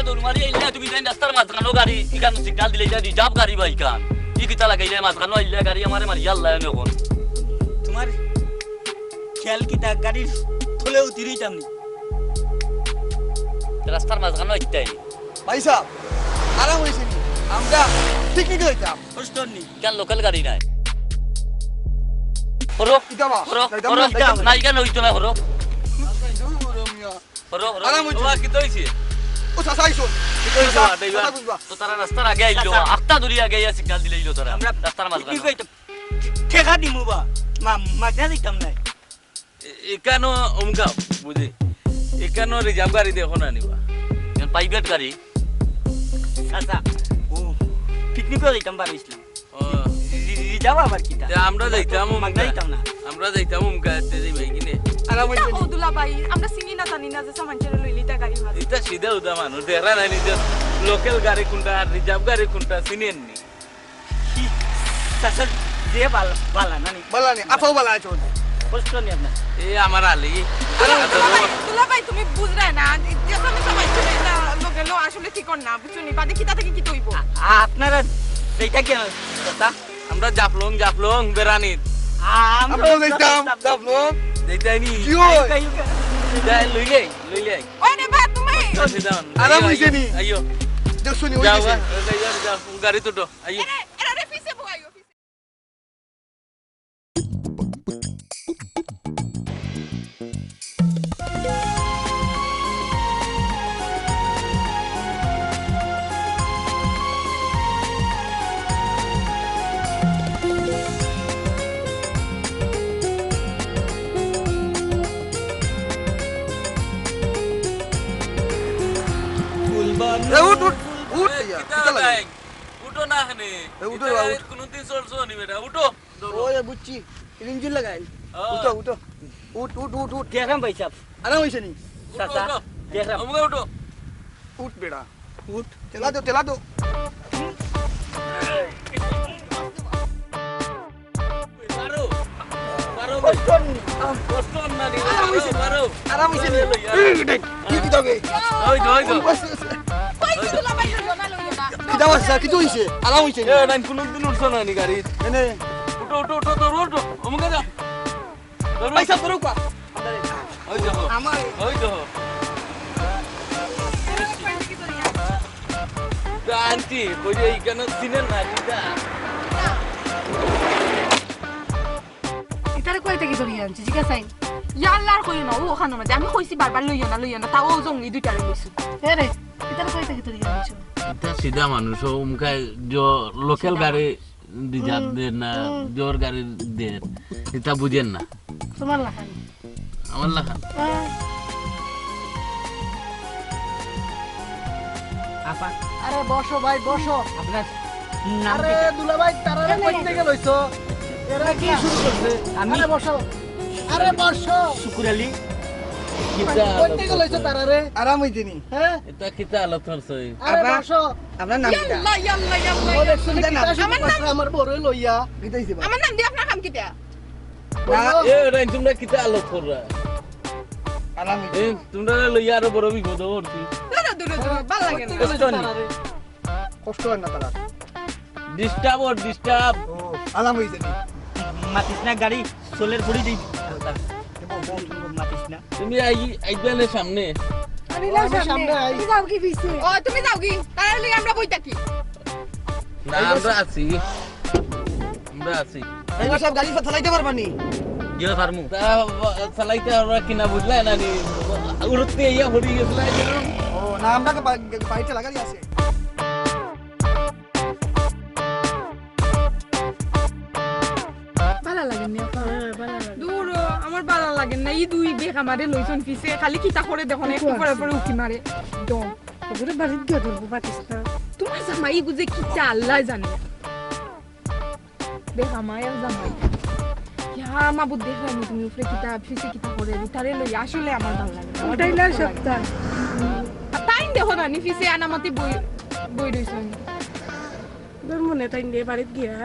দৌড় মারি আইলে তুমি যাই রাস্তার মাঝখানো গাড়ি ইখান সিগন্যাল দিলে এটা রিজার্ভ গাড়ি বা ইখান কি কিতা লাগাইলে মাঝখানো আইলে গাড়ি আমারে মারি আল্লাহ এখন তোমার খেয়াল কিতা গাড়ির থলেও তিরিতাম নি রাস্তার মাঝখানো আইতাই ভাই সাহেব আরাম হয়েছে নি আমরা পিকনিকে হইতাম কষ্ট নি কেন লোকাল গাড়ি নাই হরো ইতামা হরো হরো না ইখান হইতো না হরো হরো হরো আরাম হইছে কি তৈছে ও সাসাইছো তো তারা রাস্তার আগে আইলো আটটা ধরি আগে সিগন্যাল দিলে আইলো তারা আমরা রাস্তার মাঝখানে পিকনিক হইতাম ঠেকা দিমু বা মাগনা দিতাম না এখানো অমকা বুঝি এখানো রিজার্ভ গাড়ি দেখো না নিবা প্রাইভেট গাড়ি চাচা ও পিকনিক হইতাম বার ইসলাম যাওয়া আবার কিতা আমরা যাইতাম মাগনা দিতাম না আমরা যাইতাম অমকা তেজি ভাই কিনে আরাম হইছে নি দুলা ভাই আমরা চিনি না জানি না যে সামানচের লইলিটা গাড়ি মারি এটা সিধা উদা মানুষ দেখা নাই নিজের লোকাল গাড়ি কোনটা আর রিজার্ভ গাড়ি কোনটা চিনেন নি চাচা যে বালা না নি বলানি আফাও বলা আছো কষ্ট নি আপনার এ আমার আলী দুলা ভাই তুমি বুঝরে না যে সামানচের লোকে লো আসলে ঠিক না বুঝুনি বাদে কিতা থেকে কি তৈব আপনারা সেইটা কেন চাচা আমরা জাফলং বেরানি আমরা যাইতাম দাবলো যাইতাইনি কি হয় যাই লইলে ওই রে ভাই তুমি আরাম হইছে নি আইও দেখছো নি যাও হইছে যাও গাড়ি তো আইও এরা রে পিছে বই অফিসে এ উঠ উঠ উঠ ইয়া কিতা লাগে উঠো না হানে উঠো বাবা, উঠ। কোনদিন চলছো নি বেটা উঠো ওই বুঝছি ইঞ্জিন লাগাই উঠো উঠো উঠ উঠ উঠ উঠ দেখলাম ভাই সাহেব আরাম হইছে নি চাচা দেখলাম আমাকে উঠো উঠ বেড়া উঠ তেলা দো পারো পারো কষ্ট না নি পারো আরাম হইছে নি কি কি দাবে ওই তো কই দুলা ভাই লইও না কি দাও স্যার কি হইছে আরাম হইছে নি এ নাই কোনদিন উঠছো না নি গাড়ি এনে উঠো উঠো আমাকে যা পয়সা ধরো কা ওই তো আমার ওই তো আন্টি কই যে এইখানে চিনেন না দিদা ইতারে কই থেকে ধরিয়ে আনছি জিজ্ঞাসা ইয়াল্লার কই না ওখানে মাঝে আমি কইছি বারবার লইও না তাও জঙ্গলি দুইটারে লইছি হে রে ইতারে কই থেকে ধরিয়ে আনছো এটা সিধা মানুষ উনকা जो লোকাল গাড়ি রিজার্ভ দেন না জোর গাড়ি দেন এটা বুঝেন না তোমার লাখান আমার লাগা আপা আরে বসো ভাই বসো আপনার নাম আরে কি? দুলা ভাই তারারে কই থেকে লইছো এরা কি শুরু করছে আমি- আরে বসো আরে বসো শুকুর আলী কিতা কই থেকে লইছো তারারে আরাম হইছে নি হ্যাঁ এটা কিতা আলাপ করছে আরে আপা, বসো আপনার নাম কি ইয়াল্লা ও দেখছো কি তা শুরু করছে আমার বড় লইয়া কিতা হইছে বা আমার নাম দিয়ে আপনার কাম কিটা এ রাই তোমরা কিতা আলাপ কররা আরাম হইছে এ তোমরা লইয়া আরো বড় বিপদ হরতি দূরে ভালো লাগে না কষ্ট নি কষ্ট হয় না তারা ডিস্টার্ব ও আরাম হইছে নি মাতিস না গাড়ি সোলের পড়ি দিই মাতিস না তুমি আইবানে সামনে আমি না সামনে আই যাও কি বিছে ও তুমি যাও কি তারা লই আমরা বইতা কি না আমরা আছি এই সব গাড়ি চালাইতে পারবা নি ইয়ে ফার্মু তা চালাইতে আমরা কিনা বুঝলা না নি উড়তে ইয়া হরি গেছলা ও না আমরা বাইরে লাগাই আছে ভালো লাগে না দূর আমার ভালো লাগে না এই দুই বেক আমারে লইছন পিছে খালি কিতা করে দেখো না একটু পরে পরে উকি মারে দম ওরে বাড়ি দিয়ে ধরবো পাতিস না তোমার জামাই বুঝে কি চা আল্লাহ জানে বেক আমায় জামাই ইয়া মা বুদ্ধ দেখলাম তুমি উপরে কিতা পিছে কিতা করে তারে লই আসলে আমার ভালো লাগে না। ওটাই না সপ্তাহ তাই দেখো না নি পিছে আনামতি বই বই রইছন তোর মনে তাই নিয়ে বাড়িতে গিয়া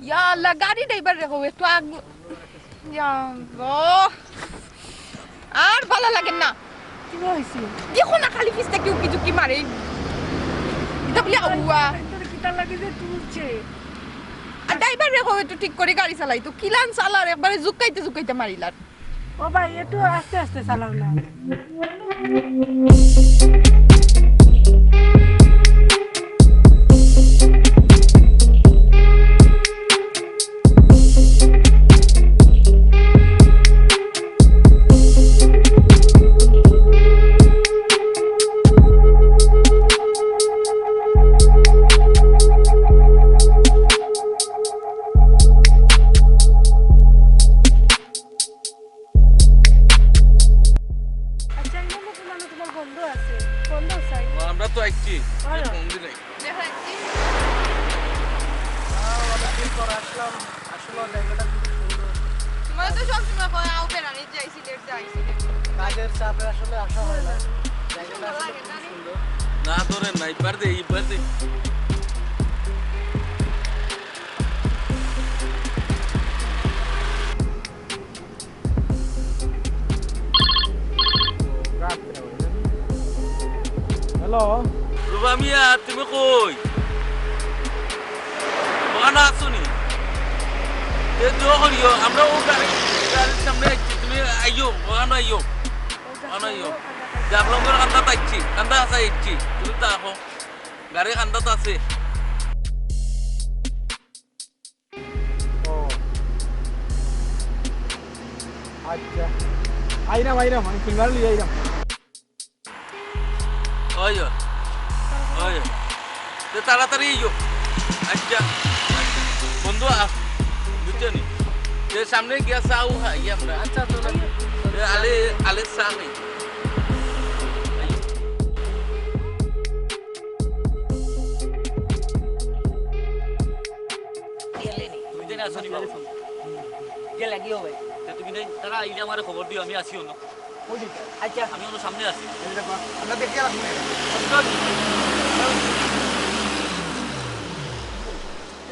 ইয়া আল্লাহ গাড়ি ড্রাইভার রেখো একটু আগ ইয়া আল্লাহ আর ভালো লাগে না কি হইছে দেখো না খালি পিছতে কি উকি ঝুঁকি মারে এটা বলে আউয়া তোর কিটা লাগে যে তুলছে আর ড্রাইভার রেখো একটু ঠিক করে গাড়ি চালাই তো কিলান চালার একবারে ঝুঁকাইতে মারিলার ও ভাই একটু আস্তে আস্তে চালাও না আচ্ছা এই মতো মানে তোমার বন্ধ আছে বন্ধ চাই আমরা তো আইছি আরে। বন্ধু নাই অনেকদিন পর আসলাম আসলে জায়গাটা খুব সুন্দর তোমার তো সবসময় কয় আও বেড়ানি যাই সিলেট যাই সিলেট কাজের চাপে আসলে আসা হয় না জায়গাটা আসলে খুব সুন্দর না ধরে নাই পার দে হ্যালো রুবা মিয়া তুমি কই ওখানে আসো নি এ দোয়া করিও আমরা ও গাড়ির সামনে আইছি তুমি আইও ওখানে আইও দেখলাম করে কান্দা পাইছি কান্দা আসা ইচ্ছি তুমি দেখো গাড়ি কান্দা তো আছে ও আচ্ছা আইরাম আমি ফিঙ্গার লিয়ে আইরাম ওই তো তাড়াতাড়ি আইও আচ্ছা বন্ধু বুঝছো নি যে সামনে গিয়া চাও খাই আমরা আচ্ছা তো আলে চা খাই তুমি জানি আসনি বাবু গেলে কি হবে তুমি জানি তারা আইলে আমার খবর দিও আমি আসিও না আচ্ছা আমি ওর সামনে আছি আমরা দেখি আর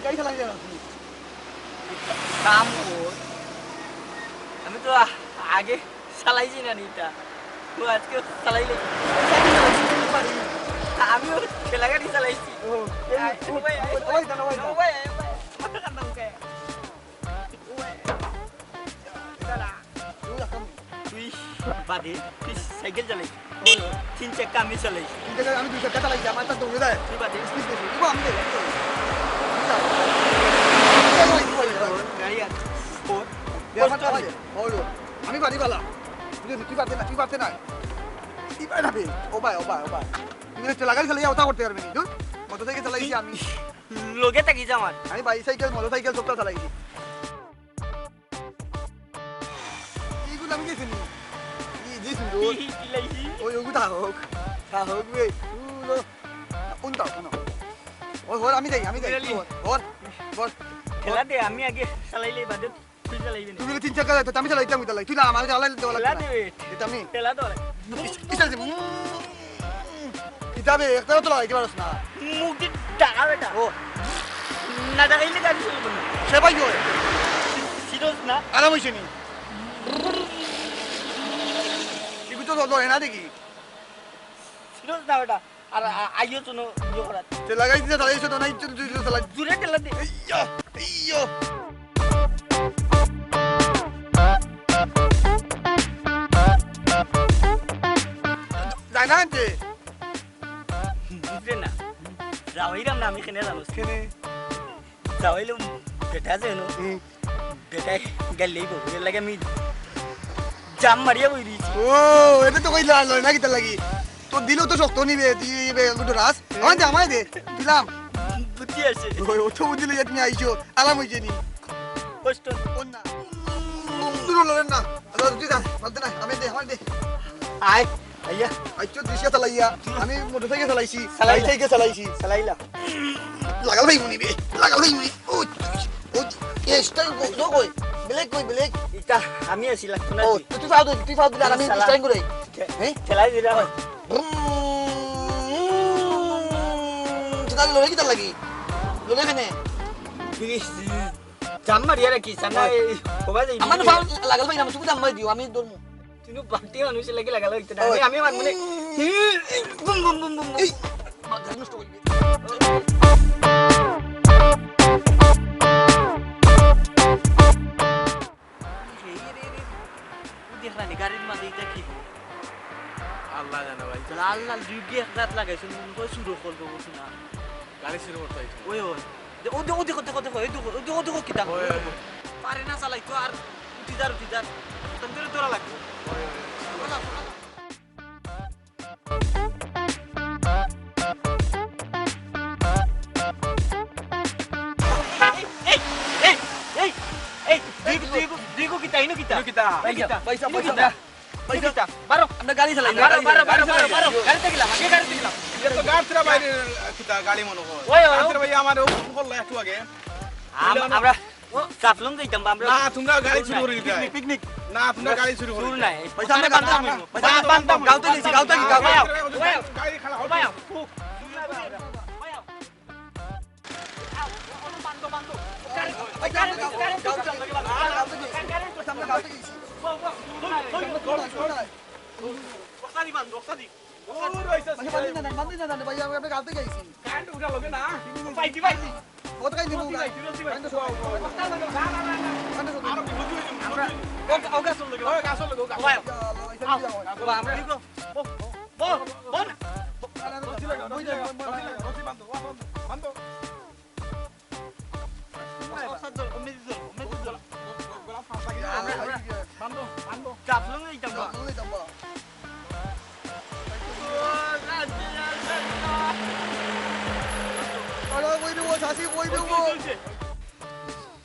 গাড়ি চালাই যাও কাম কর আমি তো আগে চালাইছি না নিটা তো আজকে চালাইলে আমিও ঠেলা গাড়ি চালাইছি ওই দাঁড়া তুই বাদে তুই সাইকেল চালাইছি 3 চাকা আমি চালাইছি আমি 2 চাকা চালাই আমার তো দৌড়ে যায় তুই বাদে স্পিড বেশি দিব আমি দেখ গাড়ি আছে আমি বাড়ি বালা তুই পারতে না কি পাই না ও ভাই তুমি ঠেলা গাড়ি চালিয়ে ওটা করতে পারবে না মোটর সাইকেল চালাইছি আমি লোকে থাকি আমার আমি বাইসাইকেল মোটর সাইকেল সবটা চালাইছি এইগুলো আমি গেছি জি সুন্দর কিলাইছি ওই ওগুলো থাকুক বে উনটা শোনো ওর আমি যাই ওর বস খেলা দে আমি আগে চালাইলে বাদে তুই চালাইবি না তুমি 3 চাকা তো আমি চালাই তুই না আমার চালাই দেওয়া খেলা লাগবে দে এটা আমি খেলা তো কিতাবে একটা তো লাগে পারছ না মুখ দিয়ে টাকা বেটা ও না টাকাইলে গাড়ি চলবে না সে ভাই ওই সিরিয়াস না আরাম হইছে নি এগুলো তো ধরে না দেখি সিরিয়াস না বেটা আর আইও তো ইয়ে করা তে লাগাই দিতে চালাইছো তো না ইচ্ছা তুই চালাই দূরে খেলা দে ইয়ো যাই না আনতে বুঝলে না যাওয়াইরাম না আমি কেনে জানো কেনে যাওয়াইলাম বেটা যেন বেটাই গেলেই বউ এর লাগে আমি জাম মারিয়া বই দিয়েছি ও এটা তো কইলা লয় না কিতা লাগি তো দিলেও তো শক্ত নিবে দিবে গুটো রাস আমায় দে দিলাম বুদ্ধি আছে ওই ও তো বুঝলি যে তুমি আইছো আরাম হইছে নি কষ্ট কোন না দূর লরেন না তুই যা বলতে না আমি দে আমার দে আয় আইয়া আইছো দৃশ্য চালাইয়া আমি মোটরসাইকেল চালাইছি চালাইলা। সাইকেল চালাইছি চালাইলা লাগাল ভাই মুনি বে লাগাল ভাই মুনি ও ও স্টাইল কই ব্লেক এটা আমি আছি লাগতো না ও তুই ফাও দিলা আমি স্টাইল করে হ্যাঁ খেলাই দিলা হয় তুই লরে কি লাগি লরে কেনে জাম মারি আর কি সানা কবা যাই আমার ফাউল লাগাল ভাই না তুমি জাম মারি দিও আমি দরমু তুমি বাতি মানুষ লাগি লাগালো ইতে আমি আমার মনে বুম বুম বুম বুম এই গাড়ি নষ্ট করবি দেখলা নি গাড়ির মাঝে এটা কি আল্লাহ জানে ভাই লাল লাল দুই গিয়ে হাত লাগাইছো কই শুরু করব না গাড়ি শুরু করতে হইছে ওই ওই ও দেখো দেখো দেখো দেখো এই দেখো দেখো কি দাও পারে না চালাই তো আর উঠি যার তন্দরে তোরা লাগবে আমরা গাড়ি চালাই এটা তো গাড়ির বাইরে কিতা গাড়ি মনে হয় ওই, ওই, গাড়ির ভাই আমার বললা একটু আগে আমরা সাফলং যাইতাম আমরা না তোমরা গাড়ি শুরু করে দিতে পিকনিক না তোমরা গাড়ি শুরু করে শুরু নাই পয়সা আমরা বান্ধব গাউতে গেছি গাউতে কি গাও গাড়ি খালা হবে সাফলং যাইতাম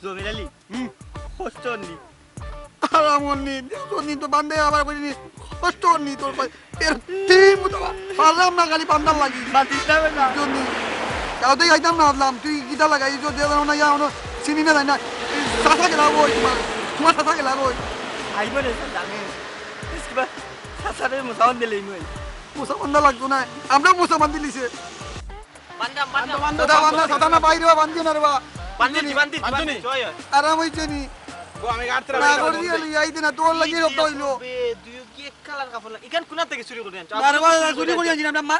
জমির আলী কষ্ট নি আরামনি নি তো বান্দে আবার কইনি কষ্ট নি তোর এর টিম তো পারলাম না খালি বান্দার লাগি বাতিস না না জন্য কাউতে আইতাম না ভাবলাম তুই গিটা লাগাই যে দেও না ইয়া হলো চিনি না না সাথা গেলা ওই তোমার সাথা গেলা ওই আইব রে জানে ইসবা সাসারে মুসাউন দিলেই নই মুসা বান্দা লাগতো না আমরা মুসা বান্দি লিছে বান্দা বান্দা বান্দা সাথা না বাইরে বান্দি না রে বা বান্দি জয় আরাম হইছে নি আমি গাড়িতে না করে দিয়ে আইতে না তোর লাগি রক্ত হইলো দুই কি এক কালার কাপড় লাগে ইকান কোনা থেকে চুরি করে আনছো আরে বাবা চুরি করে আনছি আমরা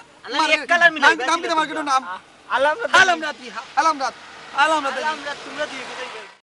এক কালার মিলাই নাম কি মার্কেটের নাম আলাম আলাম রাত আলাম রাত তোমরা দিয়ে